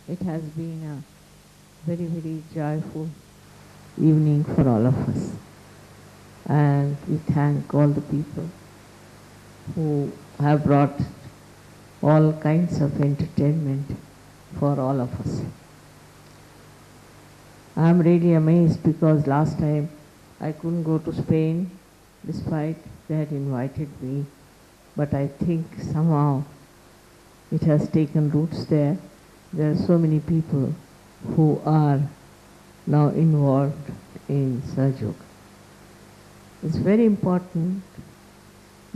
It has been a very, very joyful evening for all of us. And we thank all the people who have brought all kinds of entertainment for all of us. I am really amazed because last time I couldn't go to Spain despite they had invited me, but I think somehow it has taken roots there. There are so many people who are now involved in Sahaja. It's very important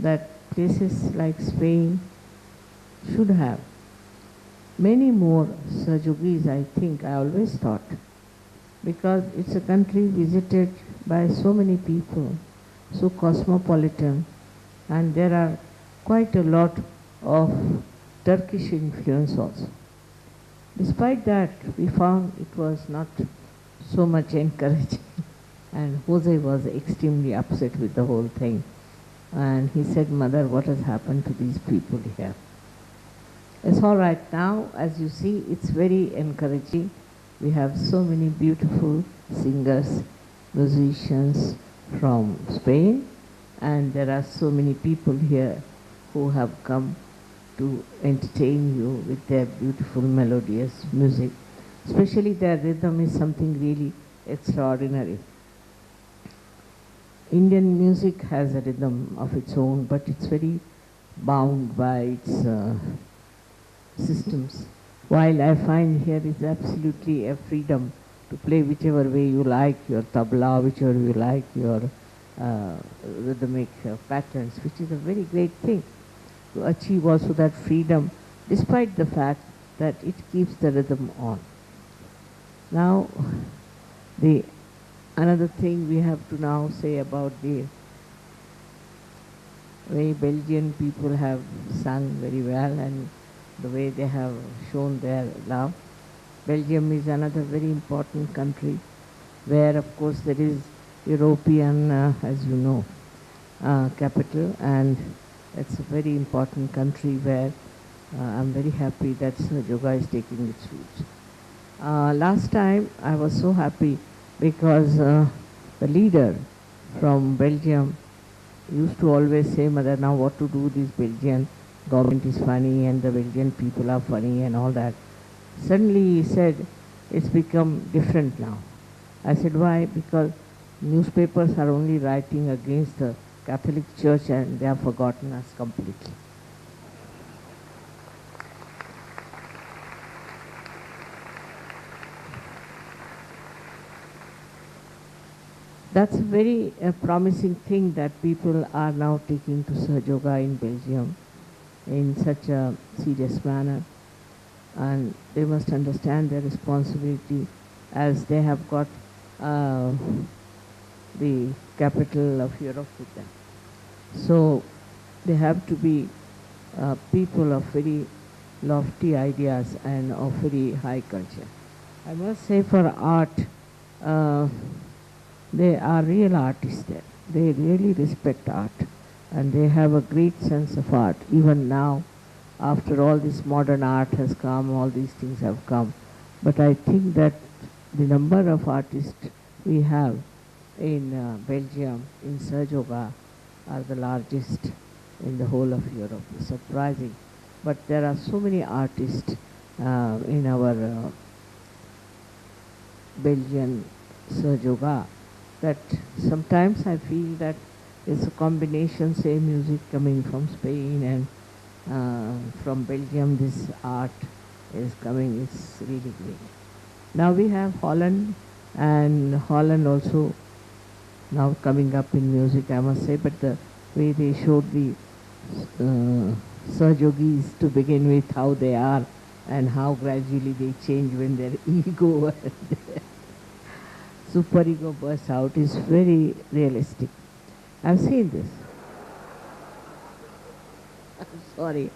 that places like Spain should have many more Sahajogis, I think, I always thought, because it's a country visited by so many people, so cosmopolitan, and there are quite a lot of Turkish influence also. Despite that, we found it was not so much encouraging, and Jose was extremely upset with the whole thing. And he said, "Mother, what has happened to these people here?" It's all right now. As you see, it's very encouraging. We have so many beautiful singers, musicians from Spain, and there are so many people here who have come to entertain you with their beautiful melodious music. Especially their rhythm is something really extraordinary. Indian music has a rhythm of its own, but it's very bound by its systems. While I find here is absolutely a freedom to play whichever way you like, your tabla, whichever you like, your rhythmic patterns, which is a very great thing to achieve also that freedom, despite the fact that it keeps the rhythm on. Now, another thing we have to now say about the way Belgian people have sung very well and the way they have shown their love. Belgium is another very important country where, of course, there is European, as you know, capital, and it's a very important country where I'm very happy that yoga is taking its roots. Last time I was so happy because the leader from Belgium used to always say, "Mother, now what to do, this Belgian government is funny and the Belgian people are funny and all that." Suddenly he said, "It's become different now." I said, "Why?" "Because newspapers are only writing against the Catholic Church and they have forgotten us completely." That's a very promising thing that people are now taking to Sahaja in Belgium in such a serious manner, and they must understand their responsibility as they have got the capital of Europe with them. So they have to be people of very lofty ideas and of very high culture. I must say for art, they are real artists there. They really respect art and they have a great sense of art. Even now, after all this modern art has come, all these things have come. But I think that the number of artists we have in Belgium, in Sahaja, are the largest in the whole of Europe. It's surprising. But there are so many artists in our Belgian Sahaja that sometimes I feel that it's a combination, say music coming from Spain and from Belgium, this art is coming, it's really great. Now we have Holland, and Holland also now coming up in music, I must say, but the way they showed the Sahajogis to begin with, how they are and how gradually they change when their ego and superego bursts out is very realistic. I've seen this. I'm sorry.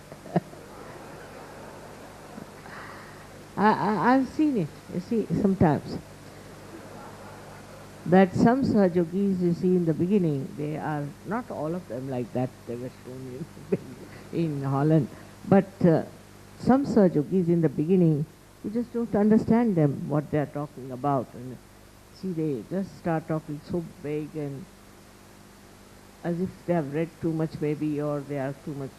I've seen it, you see, sometimes. That some Sahajogis you see in the beginning, they are not all of them like that, they were shown in Holland, but some Sahajogis in the beginning, you just don't understand them, what they are talking about. And see, they just start talking so big and as if they have read too much maybe, or they are too much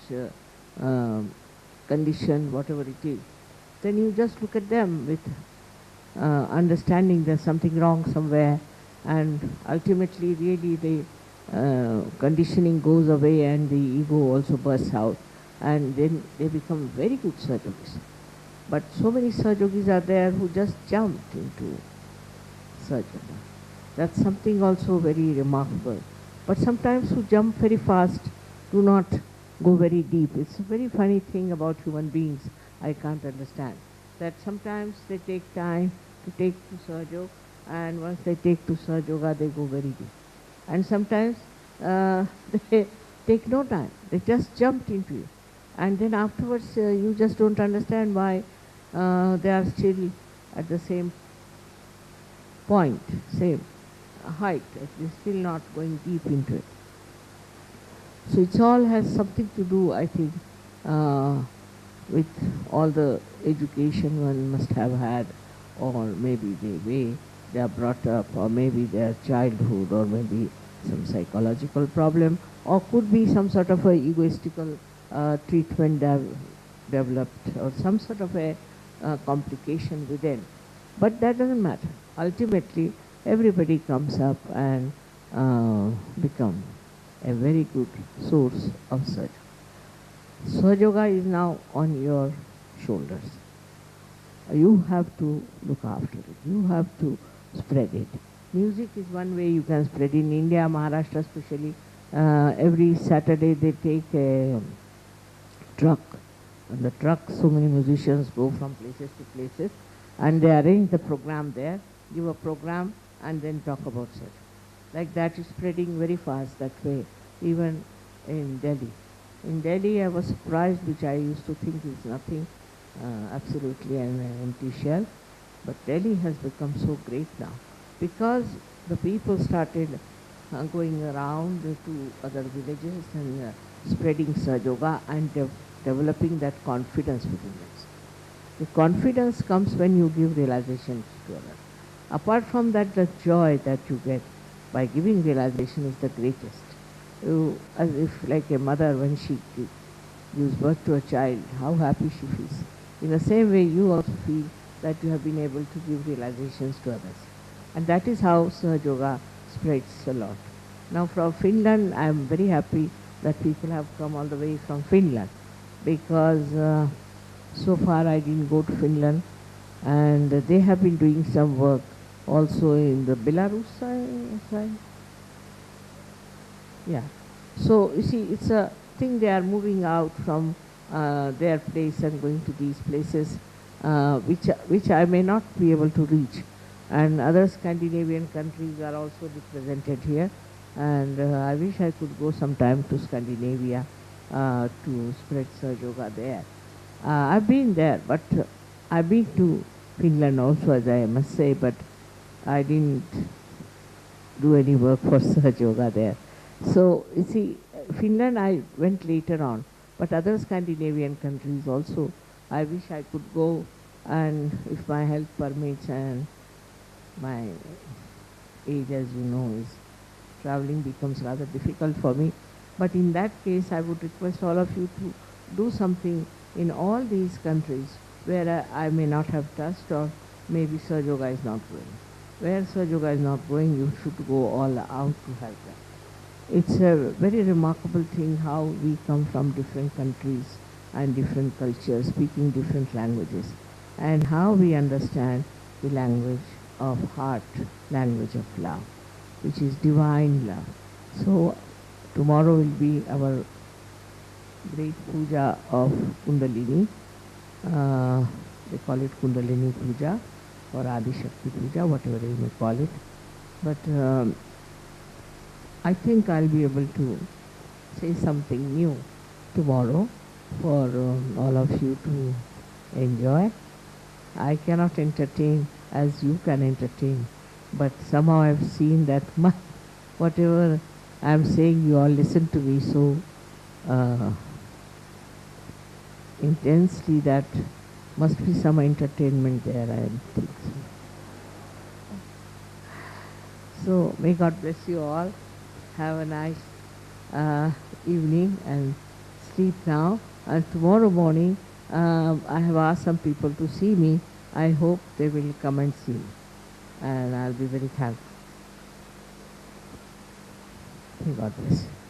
conditioned, whatever it is. Then you just look at them with understanding there's something wrong somewhere, and ultimately really the conditioning goes away and the ego also bursts out, and then they become very good Sahajogis. But so many Sahajogis are there who just jumped into Sahajoga. That's something also very remarkable. But sometimes who jump very fast do not go very deep. It's a very funny thing about human beings, I can't understand. That sometimes they take time to take to Sahajoga, and once they take to Sahajoga, they go very deep. And sometimes they take no time. They just jumped into it. And then afterwards, you just don't understand why they are still at the same point, same height. They're still not going deep into it. So it all has something to do, I think, with all the education one must have had, or maybe the way they are brought up, or maybe their childhood, or maybe some psychological problem, or could be some sort of a egoistical treatment developed, or some sort of a complication within. But that doesn't matter. Ultimately, everybody comes up and become a very good source of Sahajoga. Sahajoga is now on your shoulders. You have to look after it. You have to spread it. Music is one way you can spread. In India, Maharashtra especially, every Saturday they take a truck. On the truck, so many musicians go from places to places, and they arrange the program there, give a program, and then talk about it. Like that is spreading very fast that way, even in Delhi. In Delhi, I was surprised, which I used to think is nothing, absolutely an empty shell. But Delhi has become so great now, because the people started going around to other villages and spreading Sahajoga and developing that confidence within themselves. The confidence comes when you give realization to others. Apart from that, the joy that you get by giving realization is the greatest. You, as if like a mother when she gives birth to a child, how happy she feels. In the same way, you also feel that you have been able to give realizations to others. And that is how Sahajoga spreads a lot. Now from Finland, I am very happy that people have come all the way from Finland, because so far I didn't go to Finland, and they have been doing some work also in the Belarus side. Yeah. So you see, it's a thing, they are moving out from their place and going to these places, which I may not be able to reach. And other Scandinavian countries are also represented here, and I wish I could go sometime to Scandinavia to spread Sahajoga there. I've been there, but I've been to Finland also, as I must say, but I didn't do any work for Sahajoga there. So, you see, Finland I went later on, but other Scandinavian countries also, I wish I could go, and if my health permits and my age, as you know, is traveling becomes rather difficult for me. But in that case, I would request all of you to do something in all these countries where I may not have touched, or maybe Sahajoga is not going. Where Sahajoga is not going, you should go all out to help them. It's a very remarkable thing how we come from different countries and different cultures, speaking different languages, and how we understand the language of heart, language of love, which is divine love. So tomorrow will be our great puja of Kundalini. They call it Kundalini Puja or Adi Shakti Puja, whatever you may call it. But I think I'll be able to say something new tomorrow for all of you to enjoy. I cannot entertain as you can entertain, but somehow I've seen that whatever I'm saying, you all listen to me so intensely that Must be some entertainment there, I think so. So may God bless you all. Have a nice evening and sleep now. And tomorrow morning, I have asked some people to see me. I hope they will come and see me. And I'll be very thankful. May God bless you.